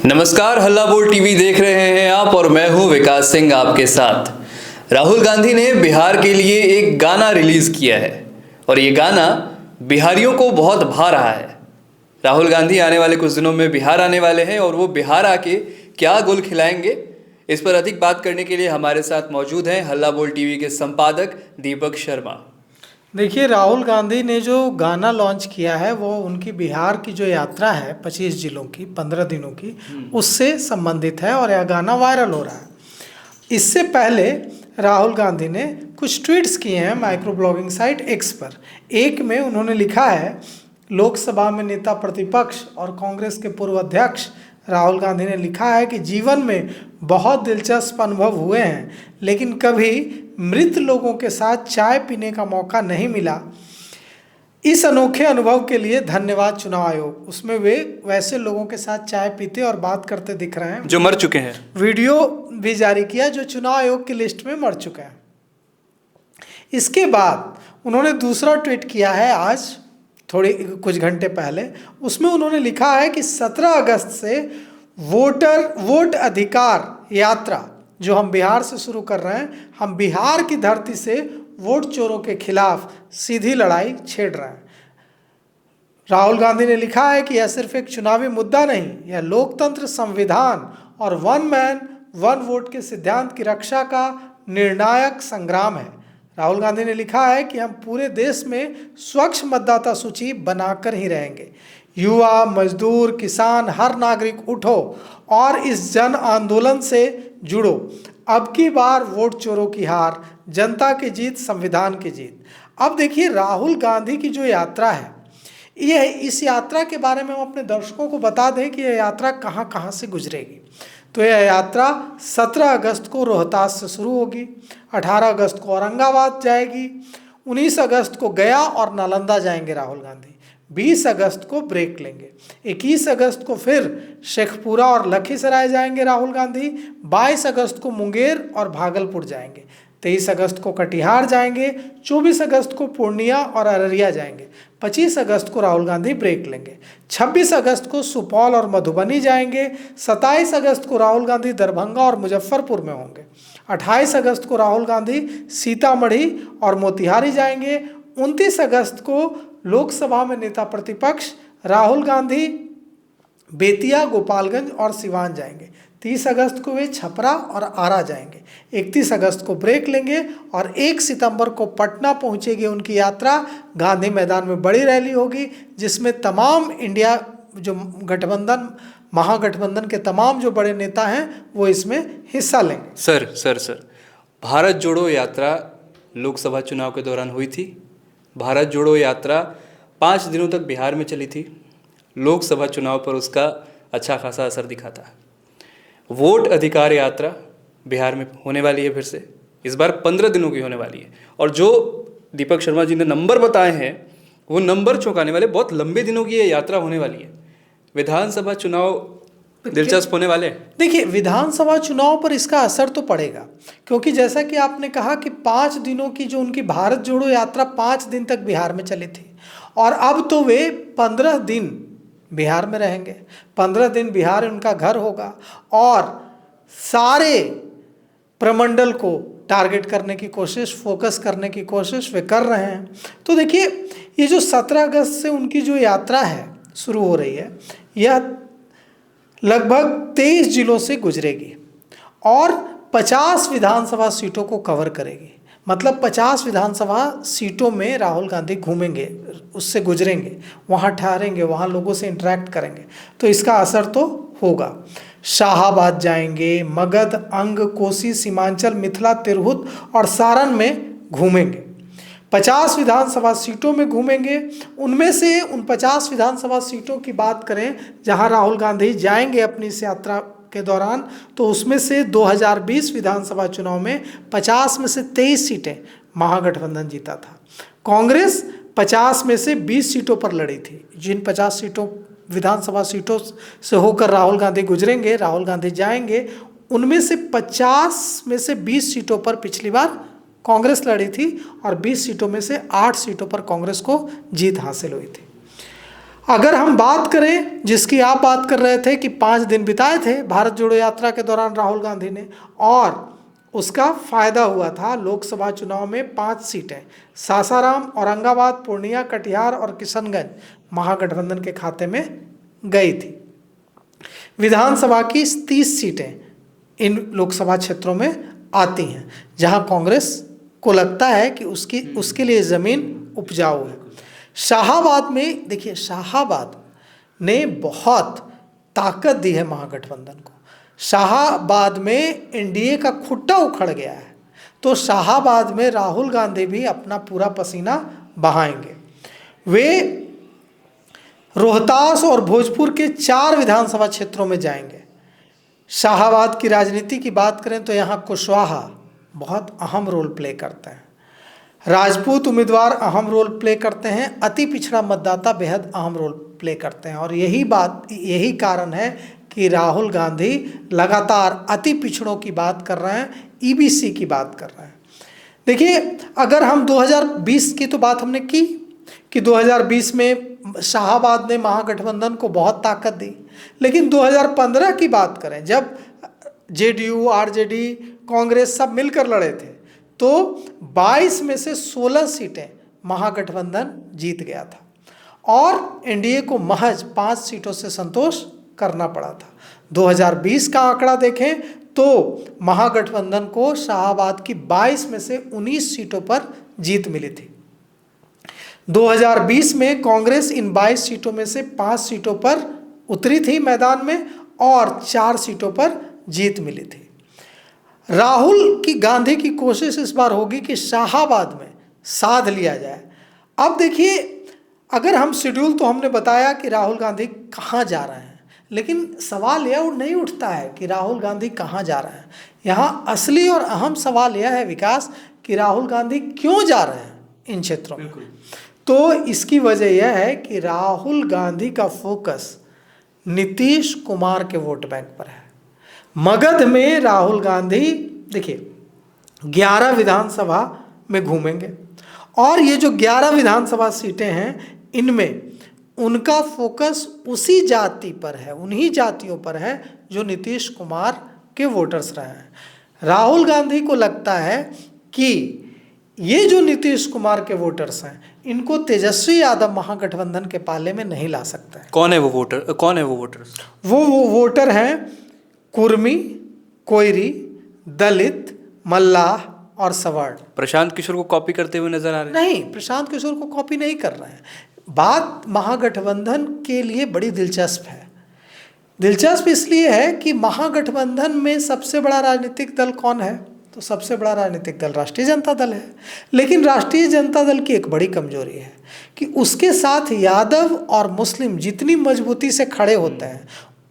नमस्कार, हल्ला बोल टीवी देख रहे हैं आप और मैं हूं विकास सिंह आपके साथ। राहुल गांधी ने बिहार के लिए एक गाना रिलीज किया है और ये गाना बिहारियों को बहुत भा रहा है। राहुल गांधी आने वाले कुछ दिनों में बिहार आने वाले हैं और वो बिहार आके क्या गुल खिलाएंगे, इस पर अधिक बात करने के लिए हमारे साथ मौजूद हैं हल्ला बोल टीवी के संपादक दीपक शर्मा। देखिए, राहुल गांधी ने जो गाना लॉन्च किया है वो उनकी बिहार की जो यात्रा है 25 जिलों की 15 दिनों की उससे संबंधित है और यह गाना वायरल हो रहा है। इससे पहले राहुल गांधी ने कुछ ट्वीट्स किए हैं माइक्रो ब्लॉगिंग साइट एक्स पर। एक में उन्होंने लिखा है, लोकसभा में नेता प्रतिपक्ष और कांग्रेस के पूर्व अध्यक्ष राहुल गांधी ने लिखा है कि जीवन में बहुत दिलचस्प अनुभव हुए हैं, लेकिन कभी मृत लोगों के साथ चाय पीने का मौका नहीं मिला। इस अनोखे अनुभव के लिए धन्यवाद चुनाव आयोग। उसमें वे वैसे लोगों के साथ चाय पीते और बात करते दिख रहे हैं जो मर चुके हैं। वीडियो भी जारी किया जो चुनाव आयोग की लिस्ट में मर चुके हैं। इसके बाद उन्होंने दूसरा ट्वीट किया है आज कुछ घंटे पहले। उसमें उन्होंने लिखा है कि 17 अगस्त से वोट अधिकार यात्रा जो हम बिहार से शुरू कर रहे हैं, हम बिहार की धरती से वोट चोरों के खिलाफ सीधी लड़ाई छेड़ रहे हैं। राहुल गांधी ने लिखा है कि यह सिर्फ एक चुनावी मुद्दा नहीं, यह लोकतंत्र, संविधान और वन मैन वन वोट के सिद्धांत की रक्षा का निर्णायक संग्राम है। राहुल गांधी ने लिखा है कि हम पूरे देश में स्वच्छ मतदाता सूची बनाकर ही रहेंगे। युवा, मजदूर, किसान, हर नागरिक उठो और इस जन आंदोलन से जुड़ो। अब की बार वोट चोरों की हार, जनता की जीत, संविधान की जीत। अब देखिए, राहुल गांधी की जो यात्रा है, इस यात्रा के बारे में हम अपने दर्शकों को बता दें कि यह यात्रा कहाँ कहाँ से गुजरेगी। तो यह यात्रा 17 अगस्त को रोहतास से शुरू होगी, 18 अगस्त को औरंगाबाद जाएगी, 19 अगस्त को गया और नालंदा जाएंगे राहुल गांधी, 20 अगस्त को ब्रेक लेंगे, 21 अगस्त को फिर शेखपुरा और लखीसराय जाएंगे राहुल गांधी, 22 अगस्त को मुंगेर और भागलपुर जाएंगे, 23 अगस्त को कटिहार जाएंगे, 24 अगस्त को पूर्णिया और अररिया जाएंगे, 25 अगस्त को राहुल गांधी ब्रेक लेंगे, 26 अगस्त को सुपौल और मधुबनी जाएंगे, 27 अगस्त को राहुल गांधी दरभंगा और मुजफ्फरपुर में होंगे, 28 अगस्त को राहुल गांधी सीतामढ़ी और मोतिहारी जाएंगे, 29 अगस्त को लोकसभा में नेता प्रतिपक्ष राहुल गांधी बेतिया, गोपालगंज और सिवान जाएंगे, 30 अगस्त को वे छपरा और आरा जाएंगे, 31 अगस्त को ब्रेक लेंगे और 1 सितंबर को पटना पहुंचेगी उनकी यात्रा। गांधी मैदान में बड़ी रैली होगी जिसमें तमाम इंडिया जो गठबंधन महागठबंधन के तमाम जो बड़े नेता हैं वो इसमें हिस्सा लेंगे। सर भारत जोड़ो यात्रा लोकसभा चुनाव के दौरान हुई थी। भारत जोड़ो यात्रा 5 दिनों तक बिहार में चली थी। लोकसभा चुनाव पर उसका अच्छा खासा असर दिखा था। वोट अधिकार यात्रा बिहार में होने वाली है फिर से, इस बार 15 दिनों की होने वाली है और जो दीपक शर्मा जी ने नंबर बताए हैं वो नंबर चौंकाने वाले, बहुत लंबे दिनों की ये यात्रा होने वाली है। विधानसभा चुनाव दिलचस्प होने वाले हैं। देखिए, विधानसभा चुनाव पर इसका असर तो पड़ेगा क्योंकि जैसा कि आपने कहा कि 5 दिनों की जो उनकी भारत जोड़ो यात्रा 5 दिन तक बिहार में चली थी और अब तो वे 15 दिन बिहार में रहेंगे। 15 दिन बिहार उनका घर होगा और सारे प्रमंडल को टारगेट करने की कोशिश, फोकस करने की कोशिश वे कर रहे हैं। तो देखिए, ये जो 17 अगस्त से उनकी जो यात्रा है शुरू हो रही है, यह लगभग 23 जिलों से गुजरेगी और 50 विधानसभा सीटों को कवर करेगी। मतलब 50 विधानसभा सीटों में राहुल गांधी घूमेंगे, उससे गुजरेंगे, वहाँ ठहरेंगे, वहाँ लोगों से इंटरेक्ट करेंगे, तो इसका असर तो होगा। शाहाबाद जाएंगे, मगध, अंग, कोसी, सीमांचल, मिथिला, तिरहुत और सारण में घूमेंगे। 50 विधानसभा सीटों में घूमेंगे। उनमें से उन 50 विधानसभा सीटों की बात करें जहां राहुल गांधी जाएंगे अपनी इस यात्रा के दौरान, तो उसमें से 2020 विधानसभा चुनाव में 50 में से 23 सीटें महागठबंधन जीता था। कांग्रेस 50 में से 20 सीटों पर लड़ी थी। जिन 50 सीटों विधानसभा सीटों से होकर राहुल गांधी गुजरेंगे, राहुल गांधी जाएंगे, उनमें से 50 में से 20 सीटों पर पिछली बार कांग्रेस लड़ी थी और 20 सीटों में से 8 सीटों पर कांग्रेस को जीत हासिल हुई थी। अगर हम बात करें जिसकी आप बात कर रहे थे कि 5 दिन बिताए थे भारत जोड़ो यात्रा के दौरान राहुल गांधी ने, और उसका फायदा हुआ था लोकसभा चुनाव में 5 सीटें सासाराम, औरंगाबाद, पूर्णिया, कटिहार और किशनगंज महागठबंधन के खाते में गई थी। विधानसभा की 30 सीटें इन लोकसभा क्षेत्रों में आती हैं जहां कांग्रेस को लगता है कि उसके लिए ज़मीन उपजाऊ है। शाहाबाद में देखिए, शाहाबाद ने बहुत ताकत दी है महागठबंधन को। शाहाबाद में एनडीए का खुट्टा उखड़ गया है, तो शाहाबाद में राहुल गांधी भी अपना पूरा पसीना बहाएंगे। वे रोहतास और भोजपुर के 4 विधानसभा क्षेत्रों में जाएंगे। शाहाबाद की राजनीति की बात करें तो यहाँ कुशवाहा बहुत अहम रोल प्ले करते हैं, राजपूत उम्मीदवार अहम रोल प्ले करते हैं, अति पिछड़ा मतदाता बेहद अहम रोल प्ले करते हैं। और यही कारण है कि राहुल गांधी लगातार अति पिछड़ों की बात कर रहे हैं, ईबीसी की बात कर रहे हैं। देखिए, अगर हम 2020 की तो बात हमने की कि 2020 में शाहाबाद ने महागठबंधन को बहुत ताकत दी, लेकिन 2015 की बात करें जब जेडीयू, आरजेडी, कांग्रेस सब मिलकर लड़े थे, तो 22 में से 16 सीटें महागठबंधन जीत गया था और एनडीए को महज 5 सीटों से संतोष करना पड़ा था। 2020 का आंकड़ा देखें तो महागठबंधन को शाहाबाद की 22 में से 19 सीटों पर जीत मिली थी। 2020 में कांग्रेस इन 22 सीटों में से 5 सीटों पर उतरी थी मैदान में और 4 सीटों पर जीत मिली थी। राहुल की गांधी की कोशिश इस बार होगी कि शाहाबाद में साध लिया जाए। अब देखिए, अगर हम शेड्यूल तो हमने बताया कि राहुल गांधी कहाँ जा रहे हैं, लेकिन सवाल यह नहीं उठता है कि राहुल गांधी कहाँ जा रहे हैं। यहाँ असली और अहम सवाल यह है विकास कि राहुल गांधी क्यों जा रहे हैं इन क्षेत्रों में। तो इसकी वजह यह है कि राहुल गांधी का फोकस नीतीश कुमार के वोट बैंक पर है। मगध में राहुल गांधी देखिए 11 विधानसभा में घूमेंगे और ये जो 11 विधानसभा सीटें हैं इनमें उनका फोकस उसी जाति पर है, उन्हीं जातियों पर है जो नीतीश कुमार के वोटर्स रहे हैं। राहुल गांधी को लगता है कि ये जो नीतीश कुमार के वोटर्स हैं इनको तेजस्वी यादव महागठबंधन के पाले में नहीं ला सकता है। कौन है वो वोटर्स? वो वोटर हैं कुर्मी, कोयरी, दलित, मल्लाह और सवर्ण। प्रशांत किशोर को कॉपी करते हुए नजर आ रहे हैं? नहीं, प्रशांत किशोर को कॉपी नहीं कर रहे हैं। बात महागठबंधन के लिए बड़ी दिलचस्प है। दिलचस्प इसलिए है कि महागठबंधन में सबसे बड़ा राजनीतिक दल कौन है? तो सबसे बड़ा राजनीतिक दल राष्ट्रीय जनता दल है। लेकिन राष्ट्रीय जनता दल की एक बड़ी कमजोरी है कि उसके साथ यादव और मुस्लिम जितनी मजबूती से खड़े होते हैं,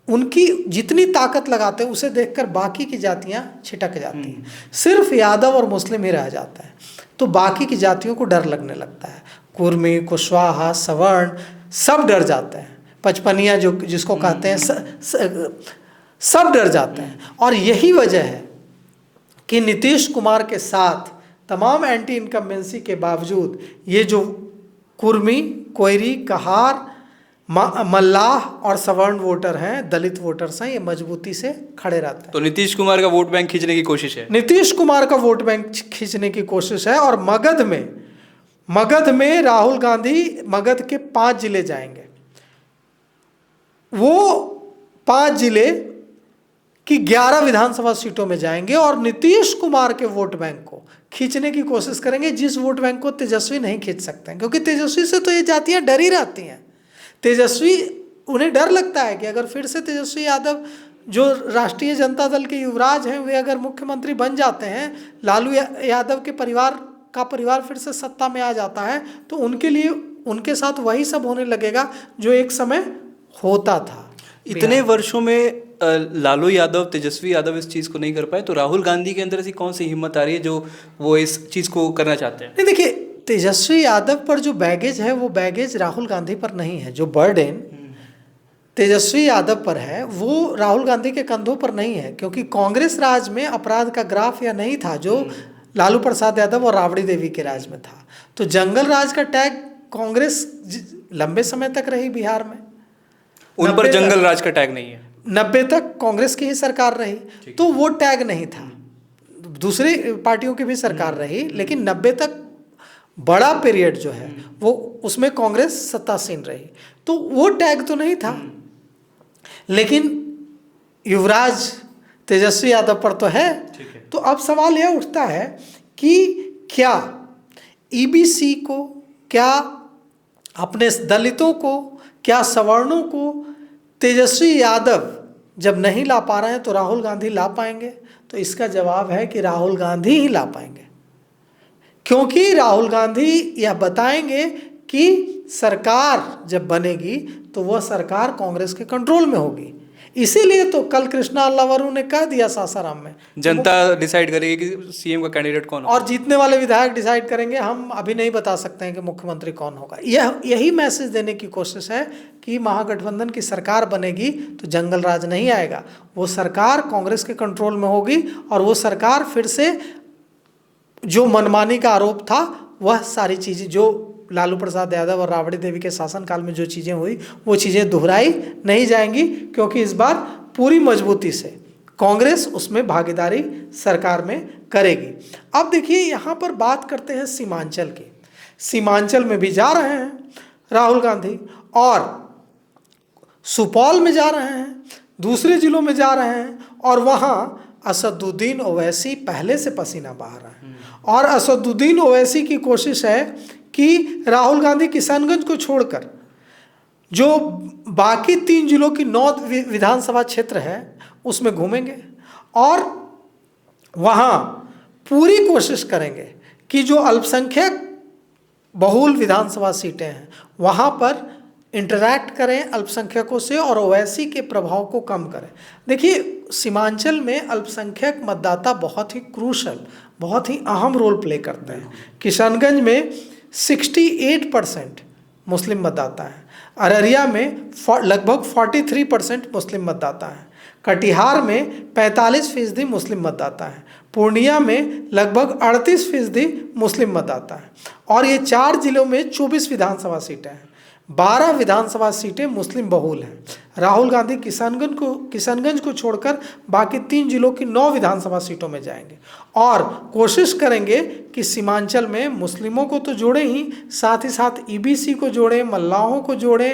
उनकी जितनी ताकत लगाते हैं, उसे देखकर बाकी की जातियां छिटक जाती हैं। सिर्फ यादव और मुस्लिम ही रह जाता है, तो बाकी की जातियों को डर लगने लगता है। कुर्मी, कुशवाहा, सवर्ण सब डर जाते हैं। पचपनिया जो जिसको कहते हैं सब डर जाते हैं। और यही वजह है कि नीतीश कुमार के साथ तमाम एंटी इनकम्बेंसी के बावजूद ये जो कुर्मी, कोयरी, कहार, मल्लाह और सवर्ण वोटर हैं, दलित वोटर्स हैं, ये मजबूती से खड़े रहते हैं। तो नीतीश कुमार का वोट बैंक खींचने की कोशिश है। नीतीश कुमार का वोट बैंक खींचने की कोशिश है। और मगध में राहुल गांधी मगध के 5 जिले जाएंगे। वो 5 जिले की 11 विधानसभा सीटों में जाएंगे और नीतीश कुमार के वोट बैंक को खींचने की कोशिश करेंगे, जिस वोट बैंक को तेजस्वी नहीं खींच सकते हैं। क्योंकि तेजस्वी से तो ये जातियां डरी रहती हैं। तेजस्वी, उन्हें डर लगता है कि अगर फिर से तेजस्वी यादव जो राष्ट्रीय जनता दल के युवराज हैं, वे अगर मुख्यमंत्री बन जाते हैं, लालू यादव के परिवार फिर से सत्ता में आ जाता है, तो उनके लिए उनके साथ वही सब होने लगेगा जो एक समय होता था। इतने वर्षों में लालू यादव, तेजस्वी यादव इस चीज़ को नहीं कर पाए, तो राहुल गांधी के अंदर ऐसी कौन सी हिम्मत आ रही है जो वो इस चीज़ को करना चाहते हैं? नहीं, देखिए, तेजस्वी यादव पर जो बैगेज है वो बैगेज राहुल गांधी पर नहीं है। जो बर्डन तेजस्वी यादव पर है वो राहुल गांधी के कंधों पर नहीं है, क्योंकि कांग्रेस राज में अपराध का ग्राफ या नहीं था जो लालू प्रसाद यादव और राबड़ी देवी के राज में था। तो जंगल राज का टैग कांग्रेस लंबे समय तक रही बिहार में, उन पर जंगल राज का टैग नहीं है। 90 तक कांग्रेस की ही सरकार रही तो वो टैग नहीं था, दूसरी पार्टियों की भी सरकार रही, लेकिन 90 तक बड़ा पीरियड जो है वो उसमें कांग्रेस सत्तासीन रही, तो वो टैग तो नहीं था। लेकिन युवराज तेजस्वी यादव पर तो है। तो अब सवाल यह उठता है कि क्या ईबीसी को, क्या अपने दलितों को, क्या सवर्णों को तेजस्वी यादव जब नहीं ला पा रहे हैं तो राहुल गांधी ला पाएंगे? तो इसका जवाब है कि राहुल गांधी ही ला पाएंगे, क्योंकि राहुल गांधी यह बताएंगे कि सरकार जब बनेगी तो वह सरकार कांग्रेस के कंट्रोल में होगी। इसीलिए तो कल कृष्णा अल्लावरू ने कह दिया सासाराम में, जनता डिसाइड करेगी कि सीएम का कैंडिडेट कौन और जीतने वाले विधायक डिसाइड करेंगे, हम अभी नहीं बता सकते हैं कि मुख्यमंत्री कौन होगा। यही मैसेज देने की कोशिश है कि महागठबंधन की सरकार बनेगी तो जंगल राज नहीं आएगा, वो सरकार कांग्रेस के कंट्रोल में होगी, और वो सरकार फिर से जो मनमानी का आरोप था वह सारी चीज़ें जो लालू प्रसाद यादव और राबड़ी देवी के शासनकाल में जो चीज़ें हुई वो चीज़ें दोहराई नहीं जाएंगी, क्योंकि इस बार पूरी मजबूती से कांग्रेस उसमें भागीदारी सरकार में करेगी। अब देखिए यहाँ पर बात करते हैं सीमांचल की। सीमांचल में भी जा रहे हैं राहुल गांधी, और सुपौल में जा रहे हैं, दूसरे जिलों में जा रहे हैं, और वहाँ असदुद्दीन ओवैसी पहले से पसीना बहा रहा है। और असदुद्दीन ओवैसी की कोशिश है कि राहुल गांधी किशनगंज को छोड़कर जो बाकी 3 जिलों की 9 विधानसभा क्षेत्र है उसमें घूमेंगे, और वहाँ पूरी कोशिश करेंगे कि जो अल्पसंख्यक बहुल विधानसभा सीटें हैं वहाँ पर इंटरैक्ट करें अल्पसंख्यकों से और ओवैसी के प्रभाव को कम करें। देखिए सीमांचल में अल्पसंख्यक मतदाता बहुत ही क्रूशल, बहुत ही अहम रोल प्ले करते हैं। किशनगंज में 68% मुस्लिम मतदाता है, अररिया में लगभग 43% मुस्लिम मतदाता है, कटिहार में 45% मुस्लिम मतदाता है, पूर्णिया में लगभग 38% मुस्लिम मतदाता है, और ये 4 जिलों में 24 विधानसभा सीटें हैं, 12 विधानसभा सीटें मुस्लिम बहुल हैं। राहुल गांधी किशनगंज को छोड़कर बाकी 3 जिलों की 9 विधानसभा सीटों में जाएंगे, और कोशिश करेंगे कि सीमांचल में मुस्लिमों को तो जोड़े ही, साथ ही साथ ईबीसी को जोड़े, मल्लाहों को जोड़े,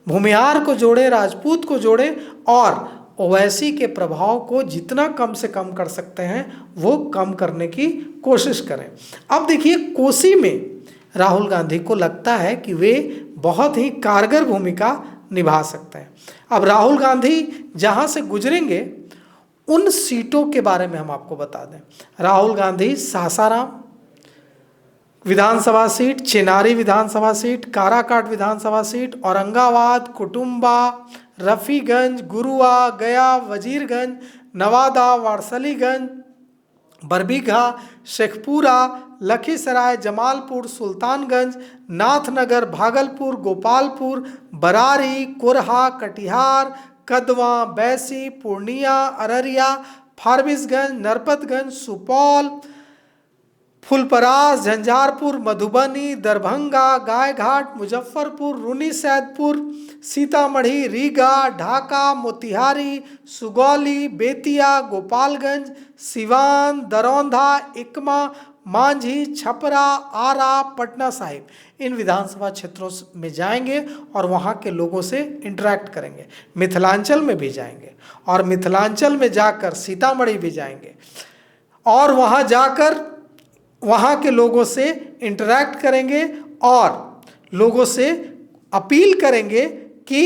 भूमिहार को जोड़े, राजपूत को जोड़े, और ओवैसी के प्रभाव को जितना कम से कम कर सकते हैं वो कम करने की कोशिश करें। अब देखिए कोसी में राहुल गांधी को लगता है कि वे बहुत ही कारगर भूमिका निभा सकते हैं। अब राहुल गांधी जहां से गुजरेंगे उन सीटों के बारे में हम आपको बता दें। राहुल गांधी सासाराम विधानसभा सीट, चेनारी विधानसभा सीट, काराकाट विधानसभा सीट, औरंगाबाद, कुटुंबा, रफ़ीगंज, गुरुआ, गया, वजीरगंज, नवादा, वारसलीगंज, बरबीघा, शेखपुरा, लखीसराय, जमालपुर, सुल्तानगंज, नाथनगर, भागलपुर, गोपालपुर, बरारी, कोरहा, कटिहार, कदवा, बैसी, पूर्णिया, अररिया, फारबिसगंज, नरपतगंज, सुपौल, फुलपरास, झंझारपुर, मधुबनी, दरभंगा, गायघाट, मुजफ्फरपुर, रून्नीसैदपुर, सीतामढ़ी, रीगा, ढाका, मोतिहारी, सुगौली, बेतिया, गोपालगंज, सिवान, दरौंधा, इकमा, मांझी, छपरा, आरा, पटना साहिब, इन विधानसभा क्षेत्रों में जाएंगे और वहाँ के लोगों से इंटरेक्ट करेंगे। मिथिलांचल में भी जाएंगे, और मिथिलांचल में जाकर सीतामढ़ी भी जाएंगे, और वहाँ जाकर वहाँ के लोगों से इंटरैक्ट करेंगे और लोगों से अपील करेंगे कि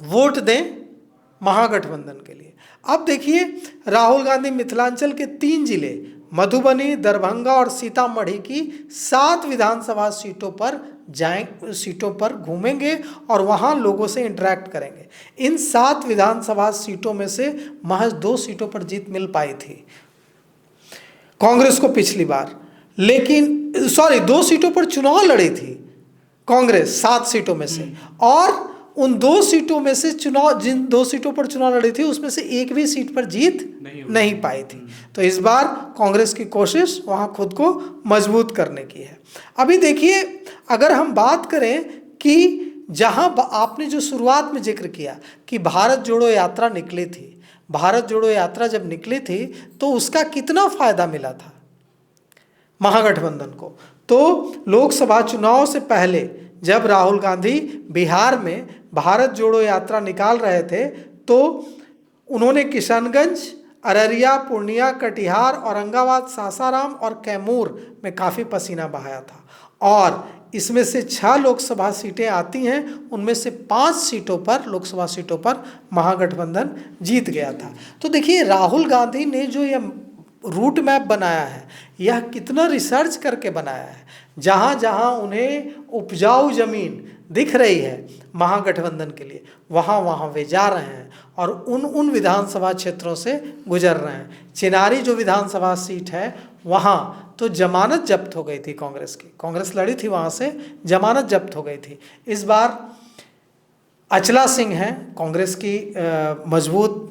वोट दें महागठबंधन के लिए। अब देखिए राहुल गांधी मिथिलांचल के 3 जिले मधुबनी, दरभंगा और सीतामढ़ी की 7 विधानसभा सीटों पर घूमेंगे और वहाँ लोगों से इंटरैक्ट करेंगे। इन 7 विधानसभा सीटों में से महज 2 सीटों पर जीत मिल पाई थी कांग्रेस को पिछली बार, लेकिन 2 सीटों पर चुनाव लड़ी थी कांग्रेस 7 सीटों में से, और उन 2 सीटों में से जिन 2 सीटों पर चुनाव लड़ी थी उसमें से एक भी सीट पर जीत नहीं पाई थी। तो इस बार कांग्रेस की कोशिश वहां खुद को मजबूत करने की है। अभी देखिए अगर हम बात करें कि जहां आपने जो शुरुआत में जिक्र किया कि भारत जोड़ो यात्रा निकली थी, भारत जोड़ो यात्रा जब निकली थी तो उसका कितना फायदा मिला था महागठबंधन को। तो लोकसभा चुनाव से पहले जब राहुल गांधी बिहार में भारत जोड़ो यात्रा निकाल रहे थे तो उन्होंने किशनगंज, अररिया, पूर्णिया, कटिहार, औरंगाबाद, सासाराम और कैमूर में काफ़ी पसीना बहाया था और इसमें से 6 लोकसभा सीटें आती हैं, उनमें से 5 सीटों पर, लोकसभा सीटों पर महागठबंधन जीत गया था। तो देखिए राहुल गांधी ने जो यह रूट मैप बनाया है यह कितना रिसर्च करके बनाया है। जहाँ जहाँ उन्हें उपजाऊ जमीन दिख रही है महागठबंधन के लिए वहाँ वहाँ वे जा रहे हैं और उन विधानसभा क्षेत्रों से गुजर रहे हैं। चिनारी जो विधानसभा सीट है वहाँ तो जमानत जब्त हो गई थी कांग्रेस की, कांग्रेस लड़ी थी, वहाँ से जमानत जब्त हो गई थी। इस बार अचला सिंह हैं, कांग्रेस की मजबूत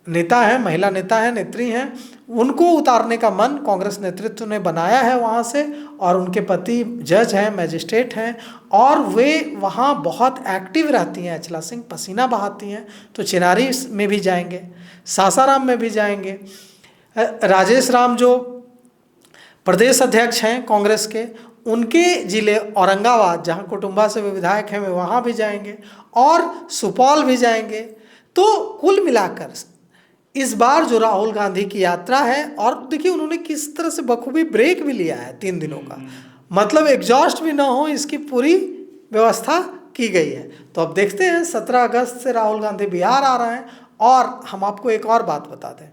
नेता है, महिला नेता है, नेत्री हैं, उनको उतारने का मन कांग्रेस नेतृत्व ने बनाया है वहाँ से और उनके पति जज हैं, मैजिस्ट्रेट हैं और वे वहाँ बहुत एक्टिव रहती हैं। अचला सिंह पसीना बहाती हैं तो चिनारी में भी जाएंगे, सासाराम में भी जाएंगे। राजेश राम जो प्रदेश अध्यक्ष हैं कांग्रेस के, उनके जिले औरंगाबाद जहाँ कुटुंबा से वे विधायक हैं वे वहाँ भी जाएंगे और सुपौल भी जाएंगे। तो कुल मिलाकर इस बार जो राहुल गांधी की यात्रा है, और देखिए उन्होंने किस तरह से बखूबी ब्रेक भी लिया है 3 दिनों का, मतलब एग्जॉस्ट भी ना हो इसकी पूरी व्यवस्था की गई है। तो अब देखते हैं 17 अगस्त से राहुल गांधी बिहार आ रहे हैं। और हम आपको एक और बात बता दें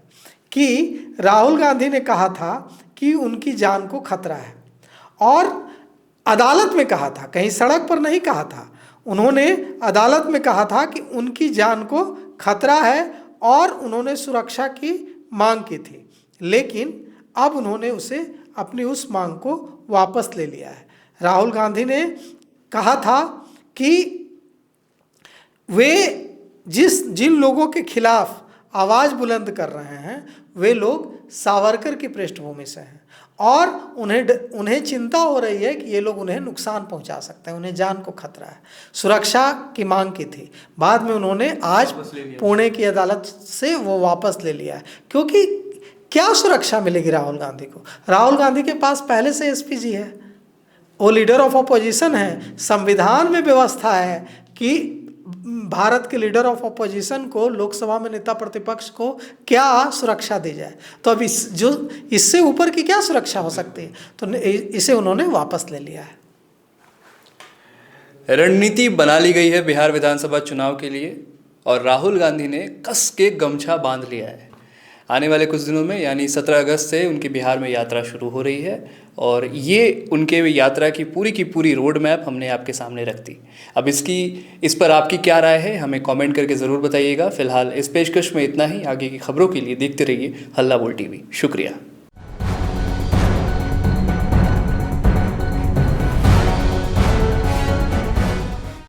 कि राहुल गांधी ने कहा था कि उनकी जान को खतरा है और अदालत में कहा था, कहीं सड़क पर नहीं कहा था, उन्होंने अदालत में कहा था कि उनकी जान को खतरा है और उन्होंने सुरक्षा की मांग की थी, लेकिन अब उन्होंने उसे अपनी उस मांग को वापस ले लिया है। राहुल गांधी ने कहा था कि वे जिन लोगों के खिलाफ आवाज़ बुलंद कर रहे हैं वे लोग सावरकर की पृष्ठभूमि से हैं और उन्हें चिंता हो रही है कि ये लोग उन्हें नुकसान पहुंचा सकते हैं, उन्हें जान को खतरा है। सुरक्षा की मांग की थी, बाद में उन्होंने आज पुणे की अदालत से वो वापस ले लिया है। क्योंकि क्या सुरक्षा मिलेगी राहुल गांधी को? राहुल गांधी के पास पहले से एसपीजी है, वो लीडर ऑफ अपोजिशन है, संविधान में व्यवस्था है कि भारत के लीडर ऑफ अपोजिशन को, लोकसभा में नेता प्रतिपक्ष को क्या सुरक्षा दी जाए। तो अब इससे ऊपर की क्या सुरक्षा हो सकती है? तो इसे उन्होंने वापस ले लिया है। रणनीति बना ली गई है बिहार विधानसभा चुनाव के लिए और राहुल गांधी ने कस के गमछा बांध लिया है। आने वाले कुछ दिनों में यानी 17 अगस्त से उनकी बिहार में यात्रा शुरू हो रही है और ये उनके यात्रा की पूरी रोड मैप हमने आपके सामने रख दी। अब इस पर आपकी क्या राय है हमें कमेंट करके ज़रूर बताइएगा। फिलहाल इस पेशकश में इतना ही। आगे की खबरों के लिए देखते रहिए हल्ला बोल टीवी। शुक्रिया।